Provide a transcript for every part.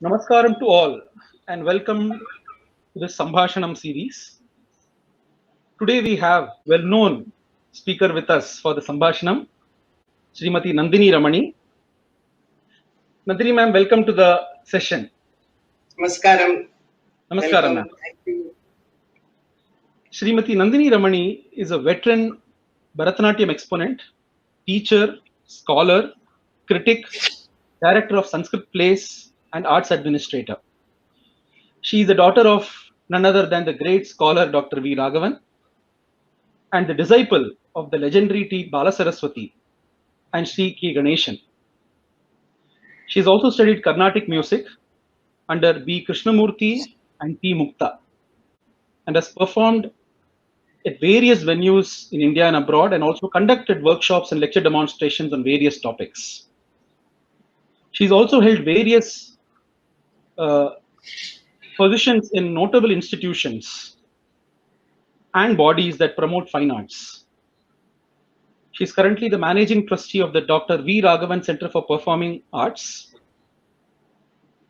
Namaskaram to all and welcome to this Sambhashanam series. Today we have well-known speaker with us for the Sambhashanam, Srimati Nandini Ramani. Nandini ma'am, welcome to the session. Namaskaram. Namaskaram ma'am. Welcome. Thank you. Srimati Nandini Ramani is a veteran Bharatanatyam exponent, teacher, scholar, critic, director of Sanskrit plays and arts administrator. She is the daughter of none other than the great scholar Dr. V. Raghavan and the disciple of the legendary T. Balasaraswati and Sri K. Ganeshan. She has also studied Carnatic music under B. Krishnamurti and P. Mukta and has performed at various venues in India and abroad and also conducted workshops and lecture demonstrations on various topics. She's also held various positions in notable institutions and bodies that promote fine arts. She's currently the managing trustee of the Dr. V. Raghavan Center for Performing Arts.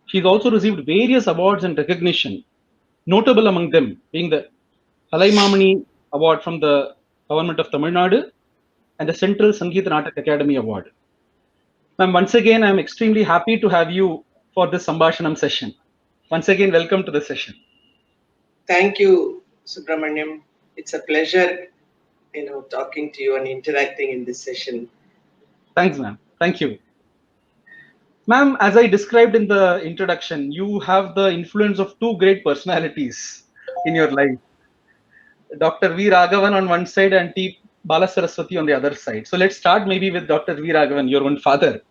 She's also received various awards and recognition, notable among them being the Halaimamani Award from the Government of Tamil Nadu and the Central Sangeet Natak Academy Award. Ma'am, once again, I'm extremely happy to have you for this Sambhashanam session. Once again, welcome to the session. Thank you, Subramaniam. It's a pleasure, talking to you and interacting in this session. Thanks, ma'am. Thank you. Ma'am, as I described in the introduction, you have the influence of two great personalities in your life. Dr. V. Raghavan on one side and T. Balasaraswati on the other side. So let's start maybe with Dr. V. Raghavan, your own father.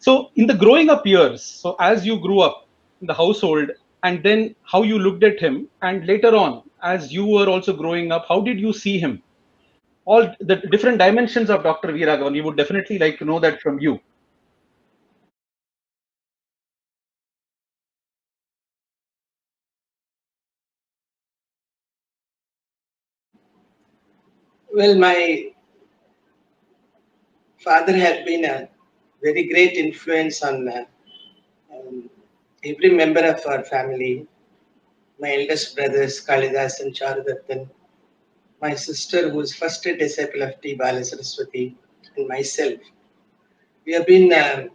So in the growing up years, so as you grew up in the household and then how you looked at him and later on, as you were also growing up, how did you see him? All the different dimensions of Dr. V. Raghavan, we would definitely like to know that from you. Well, my father had been a very great influence on every member of our family. My eldest brothers, Kalidas and Charudattan, my sister, who is first a disciple of T. Balasaraswati, and myself. We have been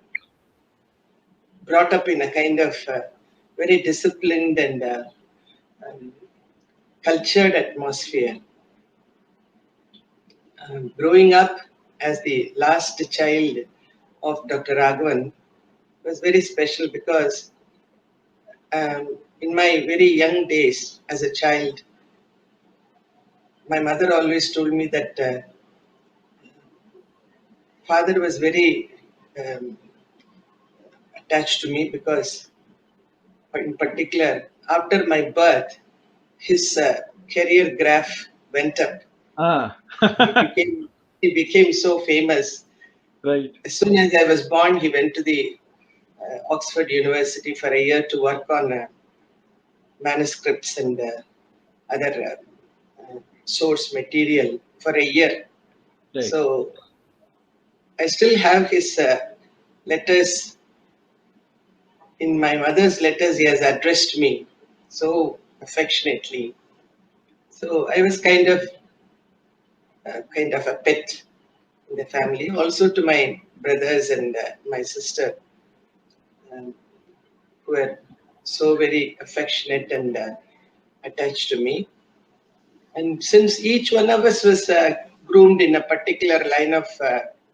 brought up in a kind of very disciplined and cultured atmosphere. Growing up as the last child of Dr. Raghavan was very special because in my very young days as a child, my mother always told me that father was very attached to me because, in particular, after my birth, his career graph went up. Ah. he became so famous. Right. As soon as I was born, he went to the Oxford University for a year to work on manuscripts and other source material for a year. Right. So I still have his letters. In my mother's letters, he has addressed me so affectionately. So I was kind of a pet in the family. Also to my brothers and my sister, who were so very affectionate and attached to me. And since each one of us was groomed in a particular line of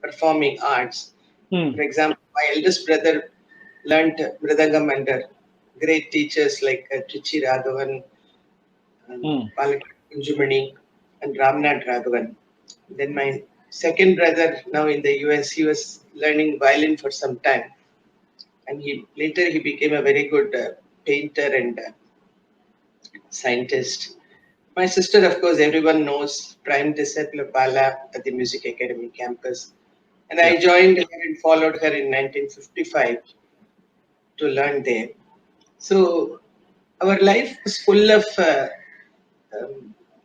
performing arts, for example, my eldest brother learned Mridangam under great teachers like Trichy Raghavan, Palak Kunjumani, and Ramnath Raghavan. Then my second brother, now in the US, he was learning violin for some time. And later he became a very good painter and scientist. My sister, of course, everyone knows, prime disciple of Bala at the Music Academy campus. And I joined her and followed her in 1955 to learn there. So our life was full of,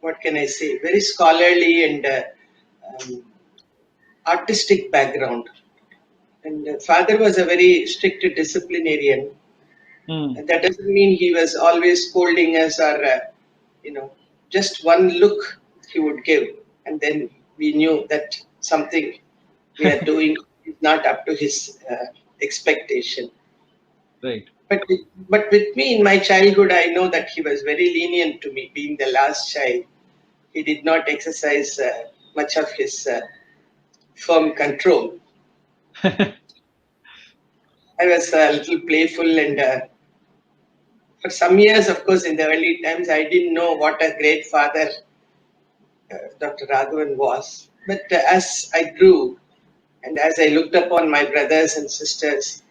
what can I say, very scholarly and artistic background. And father was a very strict disciplinarian. And that doesn't mean he was always scolding us or, just one look he would give. And then we knew that something we are doing is not up to his expectation. Right. But with me in my childhood, I know that he was very lenient to me, being the last child. He did not exercise much of his firm control. I was a little playful, and for some years, of course, in the early times, I didn't know what a great father Dr. Raghavan was. But as I grew and as I looked upon my brothers and sisters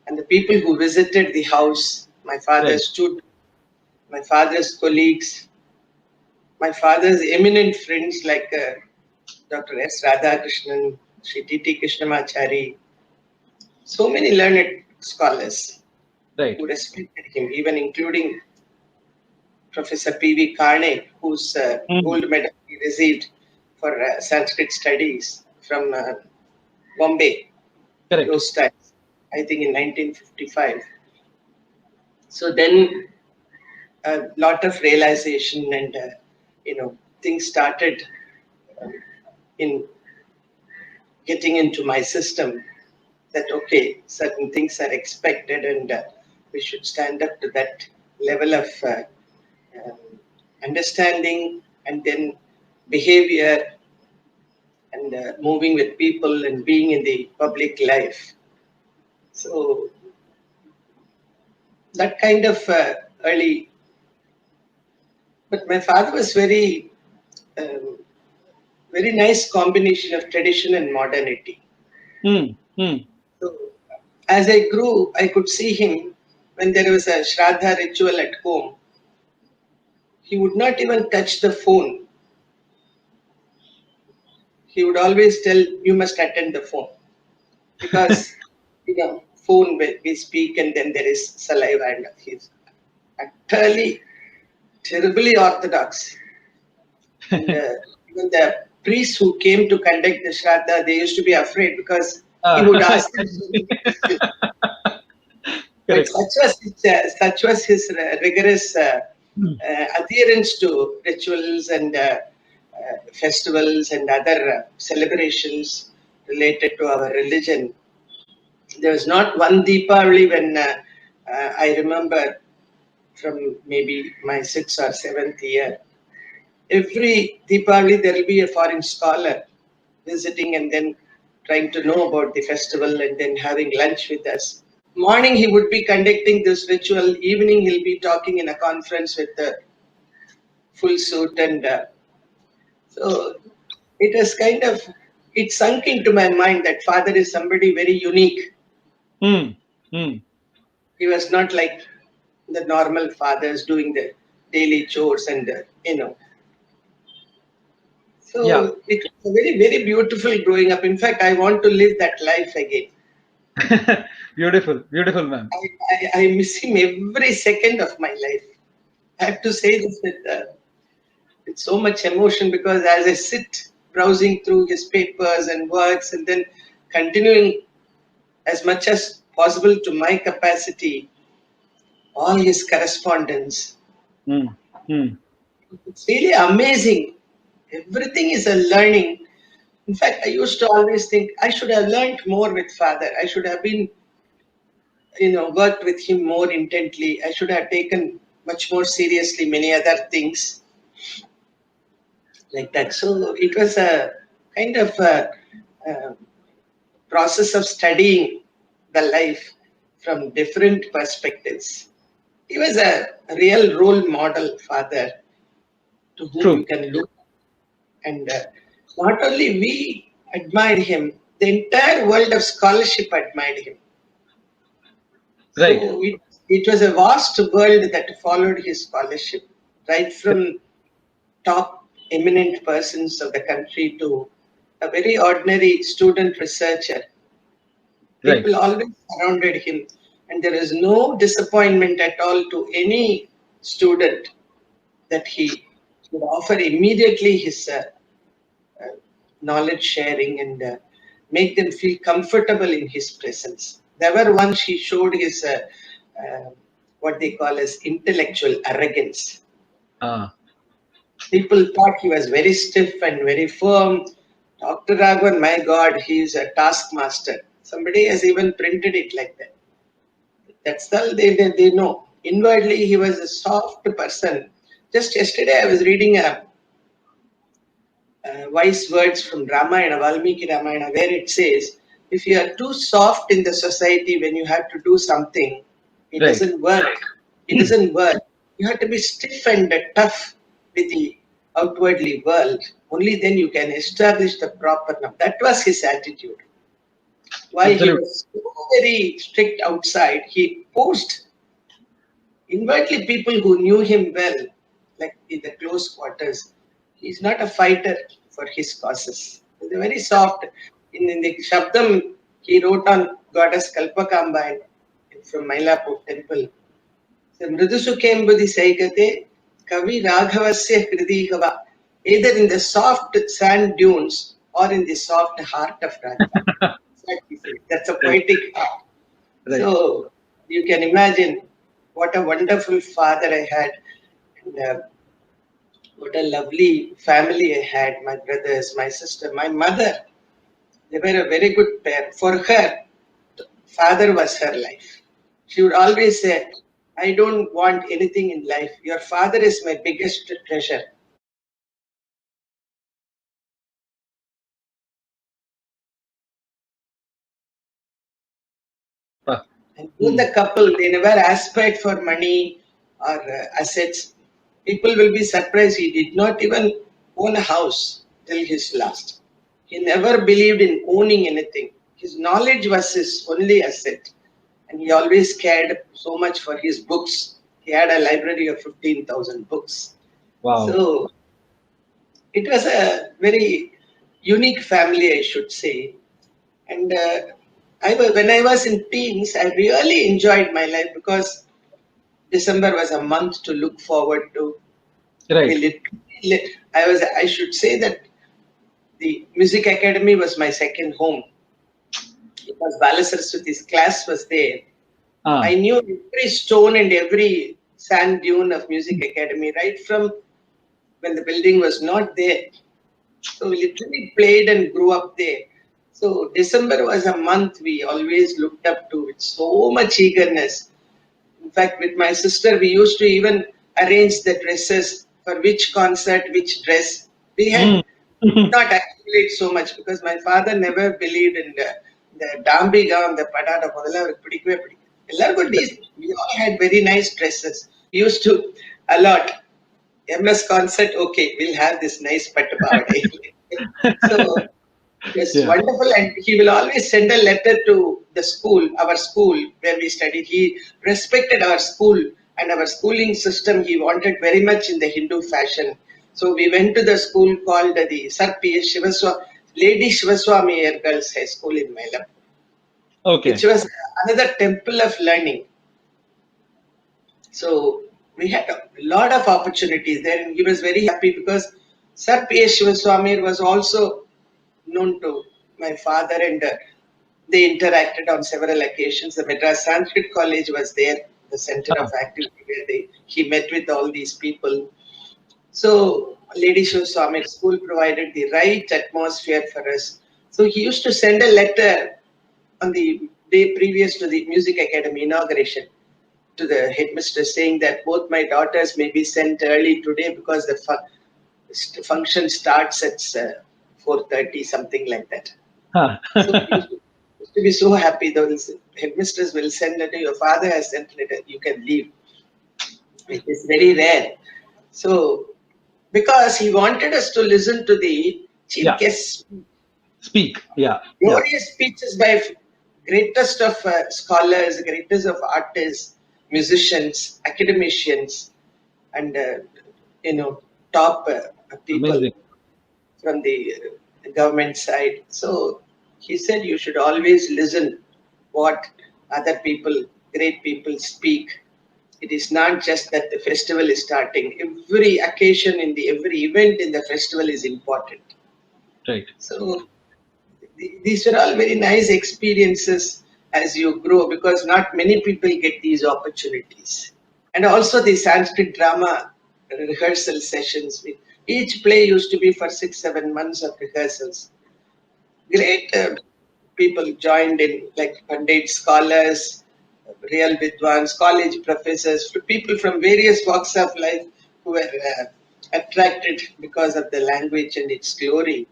and the people who visited the house, my Right. father's students, my father's colleagues, my father's eminent friends like Dr. S. Radhakrishnan, Sri T.T. Krishnamachari, so many learned scholars Right. who respected him, even including Professor P.V. Karne, whose gold medal he received for Sanskrit studies from Bombay, Correct. those times, I think in 1955. So then a lot of realization and, things started in getting into my system that, okay, certain things are expected and we should stand up to that level of um, understanding and then behavior and moving with people and being in the public life. So that kind of early, but my father was um, very nice combination of tradition and modernity. So as I grew, I could see him when there was a Shraddha ritual at home. He would not even touch the phone. He would always tell, you must attend the phone. Because, phone we speak and then there is saliva and he's utterly, terribly orthodox. And even the priests who came to conduct the Shraddha, they used to be afraid because he would ask them so many questions. But Correct. such was his rigorous adherence to rituals and festivals and other celebrations related to our religion. There was not one Deepavali when I remember from maybe my 6th or 7th year. Every Deepavali there will be a foreign scholar visiting and then trying to know about the festival and then having lunch with us. Morning he would be conducting this ritual. Evening he'll be talking in a conference with the full suit and so it was kind of it sunk into my mind that father is somebody very unique. Mm. Mm. He was not like the normal fathers doing the daily chores and Yeah. so it was very very beautiful growing up. In fact, I want to live that life again. Beautiful. Beautiful, ma'am. I miss him every second of my life. I have to say this with so much emotion because as I sit browsing through his papers and works and then continuing as much as possible to my capacity, all his correspondence, Mm. Mm. it's really amazing. Everything is a learning. In fact, I used to always think I should have learned more with father. I should have been, worked with him more intently. I should have taken much more seriously many other things like that. So it was a kind of a process of studying the life from different perspectives. He was a real role model father to whom you True. can look. And not only we admired him, the entire world of scholarship admired him. Right. So it was a vast world that followed his scholarship, right from top eminent persons of the country to a very ordinary student researcher. Right. People always surrounded him, and there is no disappointment at all to any student that he would offer immediately his knowledge sharing and make them feel comfortable in his presence. Never once he showed his uh, what they call as intellectual arrogance. Ah, People thought he was very stiff and very firm. Dr. Raghavan, my God, he is a taskmaster. Somebody has even printed it like that. That's all they know. Inwardly, he was a soft person. Just yesterday, I was reading a wise words from Ramayana, Valmiki Ramayana, where it says, if you are too soft in the society when you have to do something, it right. doesn't work. It doesn't work. You have to be stiff and tough with the outwardly world. Only then you can establish the proper. That was his attitude. While he Absolutely. was so very strict outside, he posed inwardly people who knew him well, like in the close quarters. He's not a fighter for his causes. He's very soft. In the Shabdam, he wrote on goddess Kalpakamba from Mylapore temple. Mridusukembudi Saikate Kavi Raghavasya Hridihava. Either in the soft sand dunes or in the soft heart of Raghavan. That's a poetic art. Right. So you can imagine what a wonderful father I had, and what a lovely family I had. My brothers, my sister, my mother. They were a very good pair. For her, father was her life. She would always say, I don't want anything in life. Your father is my biggest treasure. Ah, And both the couple, they never aspired for money or assets. People will be surprised. He did not even own a house till his last. He never believed in owning anything. His knowledge was his only asset. And he always cared so much for his books. He had a library of 15,000 books. wow. So it was a very unique family, I should say. And when I was in teens, I really enjoyed my life because December was a month to look forward to. Right. I should say that the music academy was my second home because Balasaraswati's class was there. Ah, I knew every stone and every sand dune of music academy right from when the building was not there. So we literally played and grew up there. So December was a month we always looked up to with so much eagerness. In fact, with my sister, we used to even arrange the dresses for which concert, which dress. We had not accumulate so much because my father never believed in the Dambiga and the Padada. We all had very nice dresses. We used to allot MS concert, okay, we'll have this nice patapavadai. So it was yeah. wonderful, and he will always send a letter to the school, our school where we studied. He respected our school and our schooling system. He wanted very much in the Hindu fashion. So we went to the school called the Sir P.S. Lady Shivaswami Air Girls High School in Mailam, which Okay. was another temple of learning. So we had a lot of opportunities there, and he was very happy because Sir P.S. Shivaswamy was also known to my father, and they interacted on several occasions. The Madras Sanskrit College was there, the center of Ah, activity where he met with all these people. So Lady Shivaswamy school provided the right atmosphere for us. So he used to send a letter on the day previous to the Music Academy inauguration to the headmistress saying that both my daughters may be sent early today because the function starts at 4:30, something like that. ah. So we used to be so happy. The headmistress will send letter. Your father has sent letter. You can leave. It is very rare. So because he wanted us to listen to the chief Yeah. guest Speak. Yeah. Yeah. glorious speeches by greatest of scholars, greatest of artists, musicians, academicians, and top people Amazing. from the government side. So he said you should always listen what other people, great people speak. It is not just that the festival is starting. Every occasion in the every event in the festival is important. Right. So these were all very nice experiences. as you grow, because not many people get these opportunities. And also the Sanskrit drama rehearsal sessions. Each play used to be for 6-7 months of rehearsals. Great people joined in, like Pandit scholars, real Vidwans, college professors, people from various walks of life who were attracted because of the language and its glory.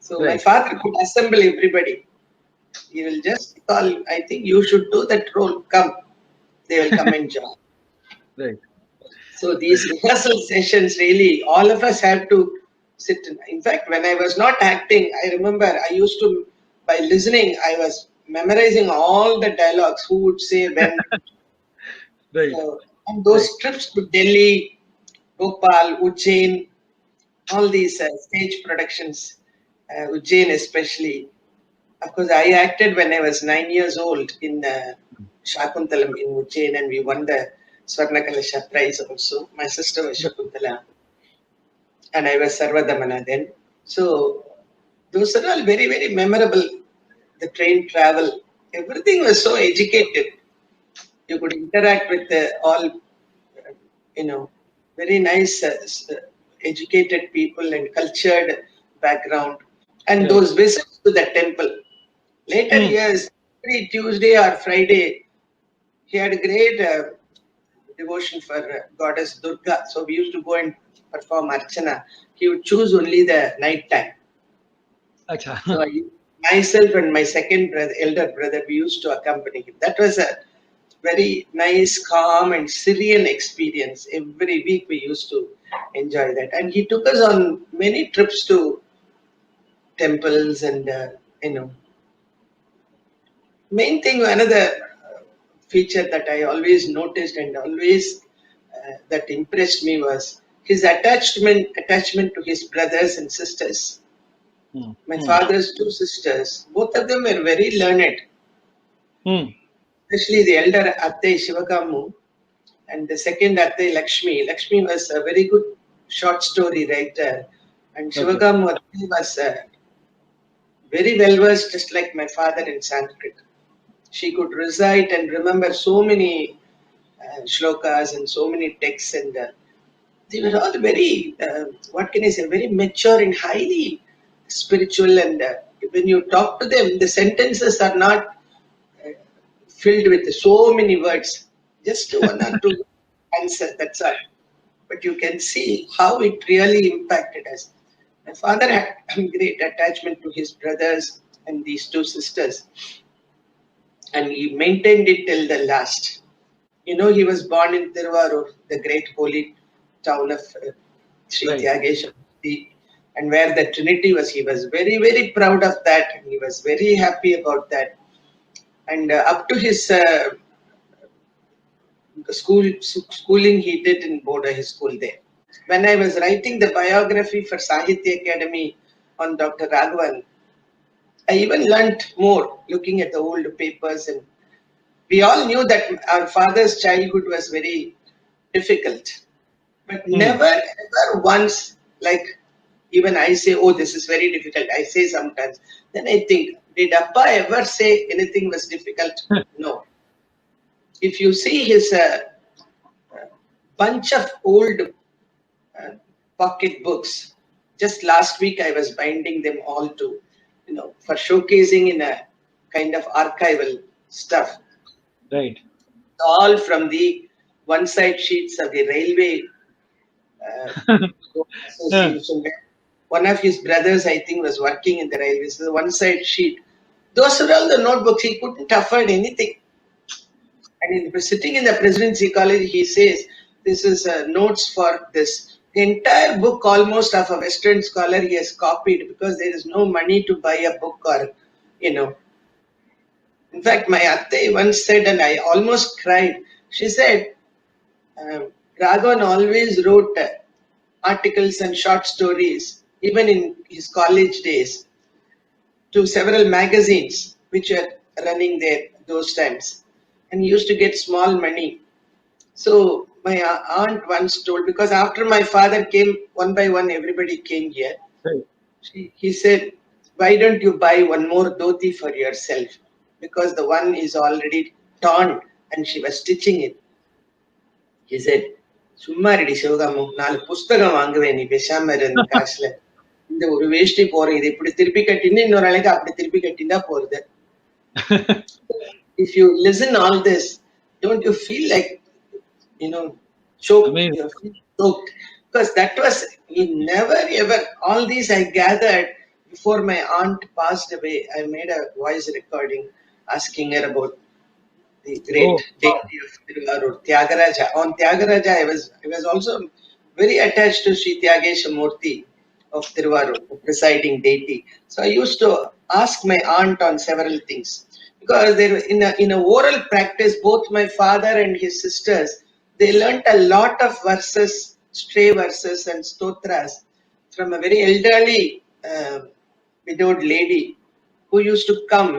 So my Right. father could assemble everybody. He will just call, I think you should do that role, come. They will come and join. Right. So these rehearsal sessions, really, all of us have to sit. In fact, when I was not acting, I remember I used to, by listening, I was memorizing all the dialogues, who would say when. Right. So, and Right. those trips to Delhi, Bhopal, Ujjain, all these stage productions, Ujjain especially. Of course, I acted when I was 9 years old in Shakuntalam in Ujjain, and we won the Swarnakalasha prize also. My sister was Shakuntala, and I was Sarvadamana then. So those are all very, very memorable. The train travel, everything was so educated. You could interact with all, very nice, educated people and cultured background. And Right. those visits to the temple. Later Mm. years, every Tuesday or Friday, he had a great devotion for goddess Durga. So we used to go and perform Archana. He would choose only the night time. Acha. So myself and my second brother, elder brother, we used to accompany him. That was a very nice, calm, and serene experience. Every week we used to enjoy that. And he took us on many trips to temples and, main thing, another feature that I always noticed and always that impressed me was his attachment to his brothers and sisters. Mm. My Mm. father's two sisters, both of them were very learned, Mm. especially the elder Atte Shivakamu and the second Atte Lakshmi. Lakshmi was a very good short story writer, and Okay. Shivakamu Atte was very well versed, just like my father in Sanskrit. She could recite and remember so many shlokas and so many texts, and they were all very, what can I say, very mature and highly spiritual. And when you talk to them, the sentences are not filled with so many words, just one or two answers, that's all. But you can see how it really impacted us. My father had a great attachment to his brothers and these two sisters, and he maintained it till the last. He was born in Tiruvarur, the great holy town of Sri Right. Tyageshwar, and where the Trinity was. He was very, very proud of that, and he was very happy about that. And up to his schooling, he did in Boda, his school there. When I was writing the biography for Sahitya Academy on Dr. Raghavan, I even learnt more looking at the old papers, and we all knew that our father's childhood was very difficult, but Mm. never ever once, like, even I say, oh, this is very difficult. I say sometimes. Then I think, did Appa ever say anything was difficult? No. If you see his bunch of old uh, pocket books, just last week I was binding them all to, for showcasing in a kind of archival stuff. Right. All from the one side sheets of the railway Uh, association. One of his brothers, I think, was working in the railways. The one side sheet. Those were all the notebooks. He couldn't afford anything. And sitting in the presidency college, he says, this is notes for this. The entire book, almost of a Western scholar, he has copied because there is no money to buy a book or, you know. In fact, my atte once said, and I almost cried. She said, Raghavan always wrote articles and short stories, even in his college days, to several magazines which were running there those times. And he used to get small money. So my aunt once told, because after my father came, one by one, everybody came here. right. He said, why don't you buy one more dhoti for yourself? because the one is already torn and she was stitching it. He said, சும்மா ready Sivakamu, 4 புஸ்தகம் வாங்குவேன், நீ பேசாம இருந்த காசுல இந்த ஒரு வேஷ்டி போறேன், இதை இப்படி திருப்பி கட்டின்னு இன்னொரு நாளைக்கு அப்படி திருப்பி கட்டினா போறது. If you listen all this, don't you feel like, choked? You feel choked, because that was, he never ever, all these I gathered before my aunt passed away. I made a voice recording asking her about the great deity of Tiruvarur, Tyagaraja. On Tyagaraja, I was also very attached to Sri Tyagesha Murthy of Tiruvarur, the presiding deity. So I used to ask my aunt on several things, because there, in a oral practice, both my father and his sisters, they learnt a lot of verses, stray verses and stotras from a very elderly widowed lady who used to come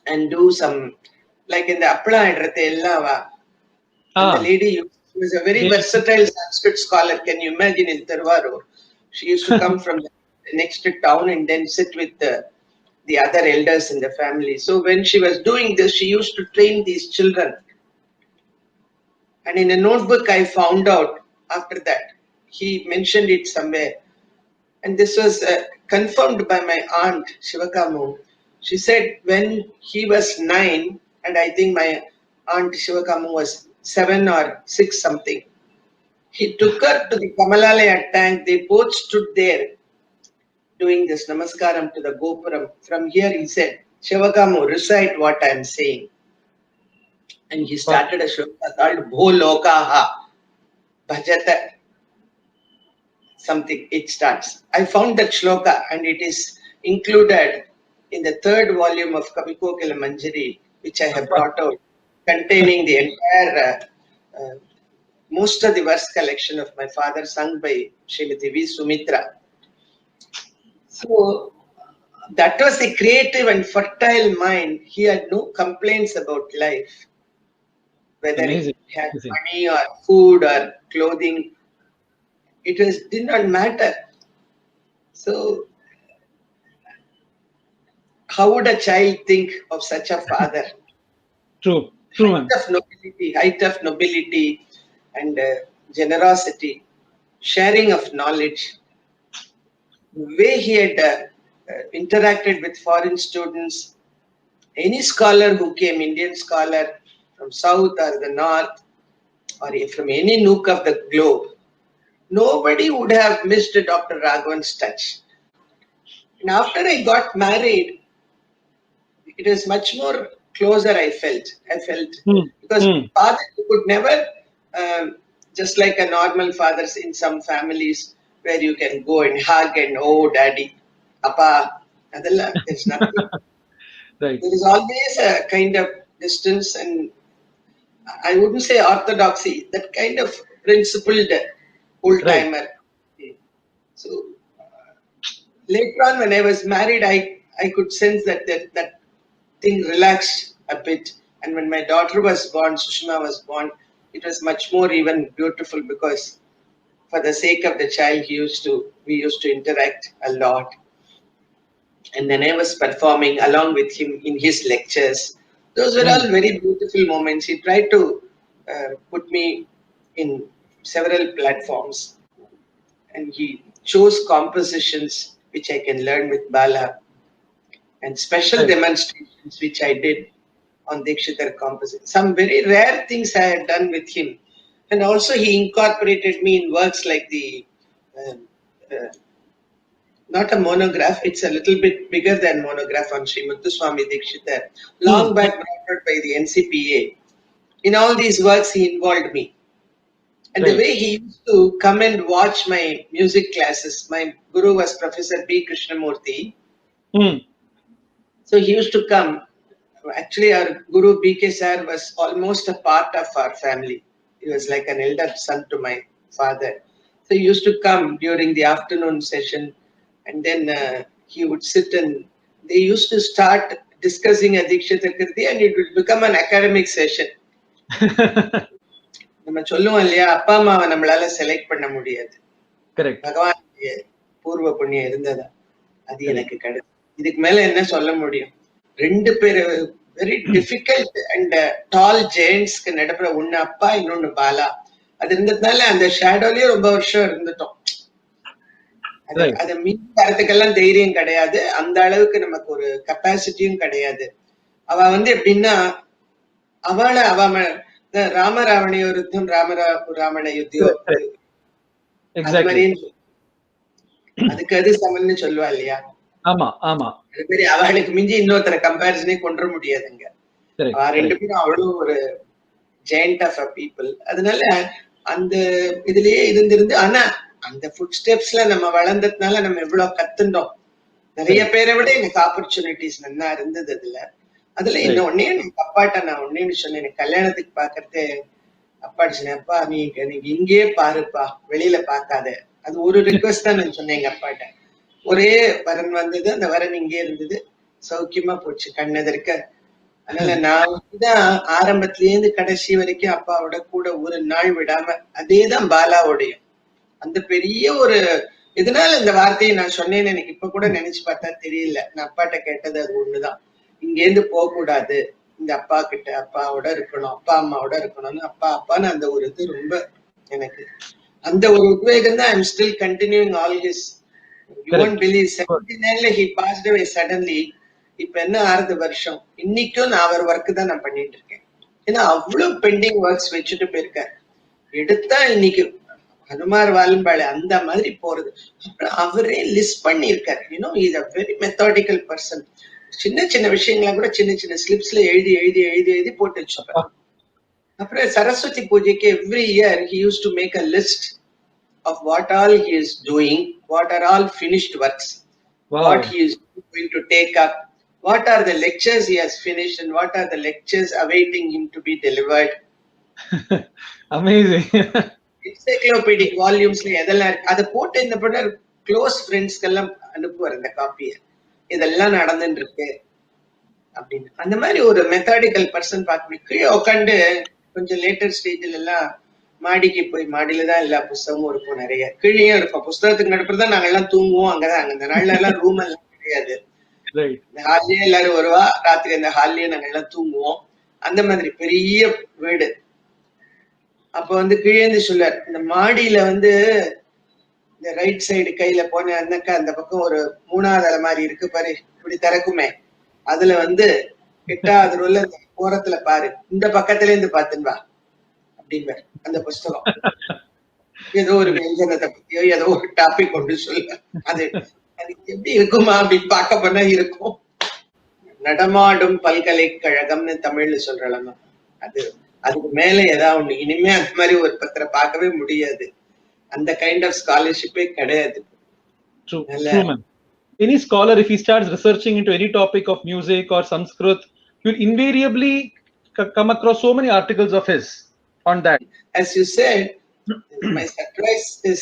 and do some, like in the Appala Idrate Ellava. The lady was a very versatile Sanskrit scholar. Can you imagine, in Tiruvarur? She used to come from the next town and then sit with the other elders in the family. So when she was doing this, she used to train these children. And in a notebook I found out after that, he mentioned it somewhere. And this was confirmed by my aunt, Shivakamu. She said when he was 9, and I think my aunt Shivakamu was 7 or 6 something, he took her to the Kamalalaya tank. They both stood there doing this namaskaram to the Gopuram. From here, he said, Shivakamu, recite what I am saying. And he started a shloka called Bho Lokaha Bhajata something. It starts. I found that shloka, and it is included in the 3rd volume of Kavikokila Manjari, which I have brought out, containing the entire most of the verse collection of my father, sung by Srimati V. Sumitra. So that was a creative and fertile mind. He had no complaints about life, whether he had money or food or clothing. It did not matter. So how would a child think of such a father? True. Height of nobility and generosity, sharing of knowledge. The way he had interacted with foreign students, any scholar who came, Indian scholar from south or the north, or from any nook of the globe, nobody would have missed Dr. Raghavan's touch. And after I got married, it was much more closer. I felt because father could never, just like a normal fathers in some families where you can go and hug and daddy, appa, there's nothing. Right. There is always a kind of distance, and I wouldn't say orthodoxy, that kind of principled old timer. Right. So later on, when I was married, I could sense that thing relaxed a bit. And when my daughter was born, Sushma was born, it was much more even beautiful, because for the sake of the child, we used to interact a lot. And then I was performing along with him in his lectures. Those were all very beautiful moments. He tried to put me in several platforms, and he chose compositions which I can learn with Bala, and special demonstrations which I did on Dikshitar composition. Some very rare things I had done with him. And also he incorporated me in works like the, not a monograph, it's a little bit bigger than monograph, on Sri Muthuswami Dikshitar, long back brought out by the NCPA. In all these works, he involved me. And the way he used to come and watch my music classes, my guru was Professor B. Krishnamurthy. So he used to come. Actually, our Guru B.K. Sir was almost a part of our family. He was like an elder son to my father. So he used to come during the afternoon session, and then he would sit, and they used to start discussing a Dikshita Kriti, and it would become an academic session. நம்ம சொல்லுவோம் இல்லையா, அப்பா அம்மாவை நம்மளால select பண்ண முடியாது, பகவான் பூர்வ புண்ணியம் இருந்ததா, அது எனக்கு கிடையாது. இதுக்கு மேல என்ன சொல்ல முடியும்? 2 பேரு வெரி டிஃபிகல்ட் அண்ட் டால் ஜெயண்ட்ஸ்க்கு நடுப்புற ஒண்ணு அப்பா இன்னொன்னு பாலா. அது இருந்ததுனால அந்த ஷேடோலயே ரொம்ப வருஷம் இருந்துட்டோம். அதை மீறி வரதுக்கெல்லாம் தைரியம் கிடையாது. அந்த அளவுக்கு நமக்கு ஒரு கெப்பாசிட்டியும் கிடையாது. அவ எப்படின்னா அவ ராமராவண யுத்தம் ராமராவண யுத்தியம் அது மாதிரி அதுக்கு அது சமன்னு சொல்லுவா இல்லையா? ஆமா ஆமா. அது மாதிரி அவளுக்கு மிஞ்சி இன்னொருத்தர கம்பேரிசனே கொண்டு முடியாதுங்க. 2 பேரும் அவ்வளவு ஒரு ஜெயண்ட் ஆஃப் அ பீப்புள். அதனால அந்த இதுலயே இருந்திருந்து ஆனா அந்த ஃபுட் ஸ்டெப்ஸ்ல நம்ம வளர்ந்ததுனால நம்ம எவ்வளவு கத்துண்டோம். நிறைய பேரை விட எனக்கு ஆப்பர்ச்சுனிட்டிஸ் நல்லா இருந்தது அதுல இன்னும் ஒன்னே எனக்கு அப்பாட்ட நான் ஒன்னேன்னு சொன்னேன். எனக்கு கல்யாணத்துக்கு பாக்குறது அப்பாட்ட சொன்னேன், அப்பா நீங்க இங்கேயே பாருப்பா, வெளியில பாக்காத. அது ஒரு ரிக்வெஸ்ட் தான் நான் சொன்னேன் எங்க அப்பாட்ட. ஒரே வரன் வந்தது, அந்த வரன் இங்கே இருந்தது, சௌக்கியமா போச்சு கண்ணெதிர்க்க. அதனால நான் தான் ஆரம்பத்திலேருந்து கடைசி வரைக்கும் அப்பாவோட கூட ஒரு நாள் விடாம, அதேதான் பாலாவோடையும். அந்த பெரிய ஒரு இதனால இந்த வார்த்தையை நான் சொன்னேன்னு எனக்கு இப்ப கூட நினைச்சு பார்த்தா தெரியல. நான் அப்பாட்ட கேட்டது அது ஒண்ணுதான். இங்கேருந்து போக கூடாது, இந்த அப்பா கிட்ட அப்பாவோட இருக்கணும், அப்பா அம்மாவோட இருக்கணும்னு அப்பான்னு அந்த ஒரு இது ரொம்ப எனக்கு அந்த ஒரு உத்வேகம் தான். I'm still continuing all his. You won't believe 79ல he passed away suddenly. இப்ப என்ன 6 வருஷம் இன்னைக்கும் நான் அவர் ஒர்க் தான் நான் பண்ணிட்டு இருக்கேன். ஏன்னா அவ்வளவு பெண்டிங் ஒர்க்ஸ் வச்சுட்டு போயிருக்காரு. எடுத்தா இன்னைக்கு ஹனுமார் வால்பாளை அந்த மாதிரி போறது. அப்புறம் அவரே லிஸ்ட் பண்ணியிருக்காரு. Is a very methodical person. சின்ன சின்ன விஷயங்களை கூட சின்ன சின்ன ஸ்லிப்ஸ்ல எழுதி எழுதி எழுதி எழுதி போட்டு வச்சுப்பாரு. அப்புறம் சரஸ்வதி பூஜைக்கு every year he used to make a list of what all he is doing, what are all finished works, what he is going to take up, what are the lectures he has finished and what are the lectures awaiting him to be delivered. Amazing. Encyclopedic வால்யூம்ஸ்ல எதெல்லாம் அதை போட்டு இந்த பண்ண close ஃப்ரெண்ட்ஸ்க்கு எல்லாம் அனுப்புவார் இந்த காப்பியை. இதெல்லாம் நடந்துட்டு இருக்கு அப்படின்னு. அந்த மாதிரி ஒரு மெத்தாடிக்கல் பர்சன் பார்க்க கீழே உட்காந்து கொஞ்சம் லேட்டர் ஸ்டேஜ்ல எல்லாம் மாடிக்கு போய் மாடியில தான் எல்லா புஸ்தகமும் இருக்கும், நிறைய கீழேயும் இருக்கும். புஸ்தகத்துக்கு நடுப்புறதான் நாங்க எல்லாம் தூங்குவோம். அங்கதான் அந்த நாள்ல எல்லாம் ரூம் எல்லாம் கிடையாது. இந்த ஹால்லயே எல்லாரும் வருவா, ராத்திரி அந்த ஹால்லயே நாங்க எல்லாம் தூங்குவோம். அந்த மாதிரி பெரிய வீடு. அப்ப கீழேந்து சொல்லுவார், இந்த மாடியில இந்த ரைட் சைடு கையில போனாக்கா அந்த பக்கம் ஒரு 3வது அலை மாதிரி இருக்கு பாரு, இப்படி திறக்குமே, அதுல 8வது ரோல ஓரத்துல பாரு, இந்த பக்கத்துல இருந்து பாத்துன்பா அப்படின்பார். அந்த புஸ்தகம் ஏதோ ஒரு வியஞ்சனத்தை பத்தியோ ஏதோ ஒரு டாபிக் கொண்டு சொல்ல, அது எப்படி இருக்குமா அப்படின்னு பார்க்க போனா இருக்கும். நடமாடும் பல்கலைக்கழகம்னு தமிழ்ல சொல்றோம். அதுக்கு மேல ஏதாவது ஒண்ணு இனிமே அந்த மாதிரி ஒரு பத்திர பார்க்கவே முடியாது. அந்த கைண்ட் ஆஃப் ஸ்காலர்ஷிப்பே கிடையாது. Any scholar, if he starts researching into any topic of music or Sanskrit, you'll invariably come across so many articles of his on that. As you said, my surprise is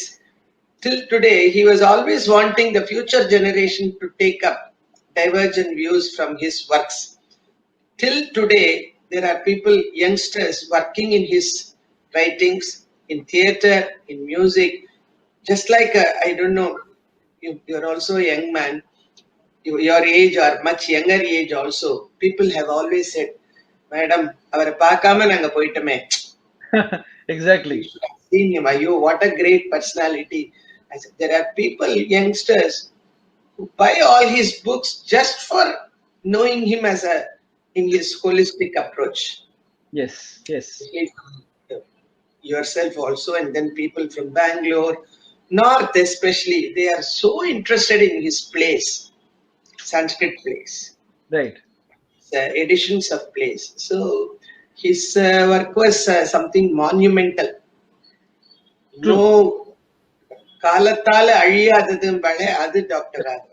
till today he was always wanting the future generation to take up divergent views from his works. Till today there are people, youngsters, working in his writings, in theater, in music, just like I don't know, you're also a young man, your age or much younger age also, people have always said, madam avara paakama nanga poitame. Exactly. Seen him, ayo what a great personality. I said there are people, youngsters, who buy all his books just for knowing him as in his holistic approach. Yes. Yourself also, and then people from Bangalore, North especially, they are so interested in his plays, Sanskrit plays, right? Editions of plays. So his work was something monumental. True. No, காலத்தால அழியாததும் பல அது doctor ஆகும்.